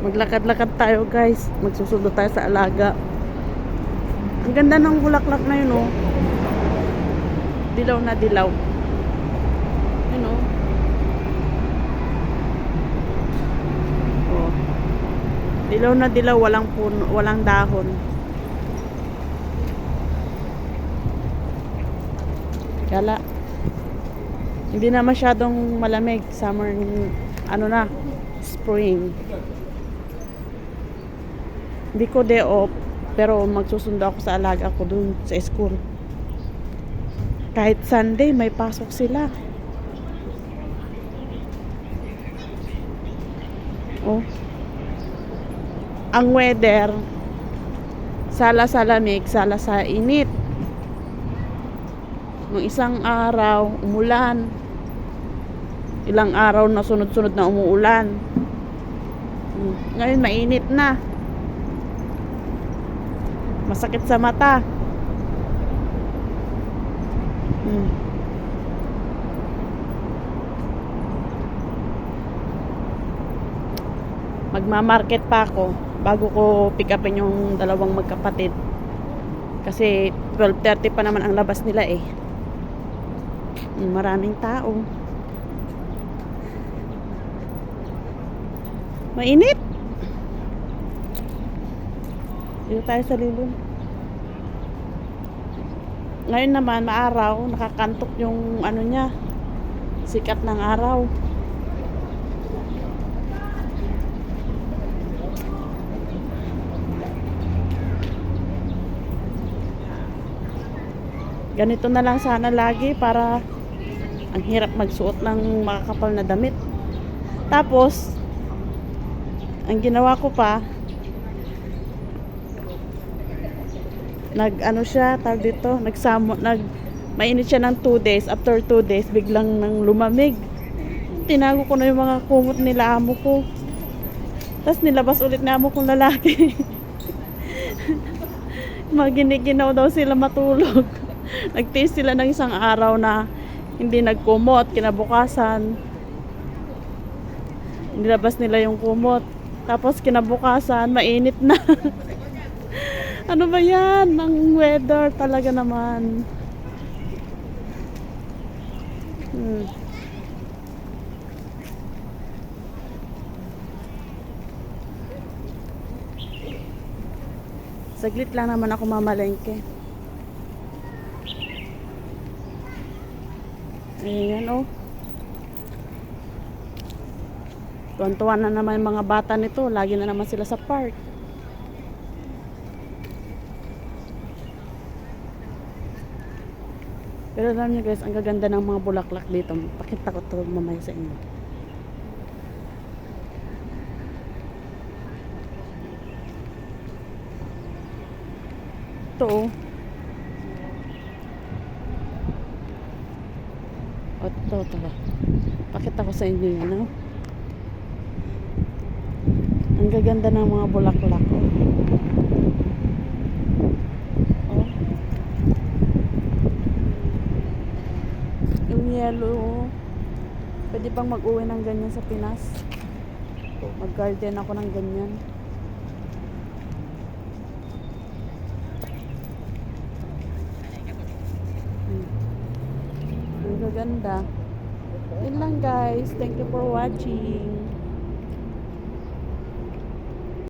Maglakad-lakad tayo guys. Magsusundo tayo sa alaga. Ang ganda ng bulaklak na yun oh. Dilaw na dilaw. Yun oh. Oh. Dilaw na dilaw, walang puno, walang dahon. Kala hindi na masyadong malamig. Summer, ano na, spring. Hindi ko day off, pero magsusundo ako sa alaga ko dun sa school. Kahit Sunday, may pasok sila. Oh. Ang weather, sala sa lamig, sala sa init. Nung isang araw, umulan. Ilang araw na sunod-sunod na umuulan. Ngayon, mainit na. Masakit sa mata. Magmamarket pa ako bago ko pick upin yung dalawang magkapatid. Kasi 12:30 pa naman ang labas nila eh. Maraming tao. Mainit. Dito tayo sa lilon. Ngayon naman maaraw, nakakantok yung ano niya, sikat ng araw. Ganito na lang sana lagi para ang hirap magsuot ng makakapal na damit. Tapos ang ginawa ko pa, mainit siya ng 2 days. After 2 days, biglang nang lumamig. Tinago ko na yung mga kumot nila amo ko. Tapos nilabas ulit na amo kong lalaki. Maginiginaw daw sila matulog. Nagtiis sila ng isang araw na hindi nagkumot. Kinabukasan, nilabas nila yung kumot. Tapos kinabukasan, mainit na. Ano ba yan? Ang weather talaga naman. Saglit lang naman ako mamalengke. Ayan oh. Tuwan-tuwan na naman yung mga bata nito. Lagi na naman sila sa park. Pero alam niyo guys, ang gaganda ng mga bulaklak dito. Pakita ko ito mamaya sa inyo. Ito oh. Ito. Pakita ko sa inyo yun, no? Ang gaganda ng mga bulaklak oh. Oh. Yung yellow. Pwede pang mag-uwi ng ganyan sa Pinas. Mag-garden ako ng ganyan. Ang gaganda. Yun lang guys. Thank you for watching.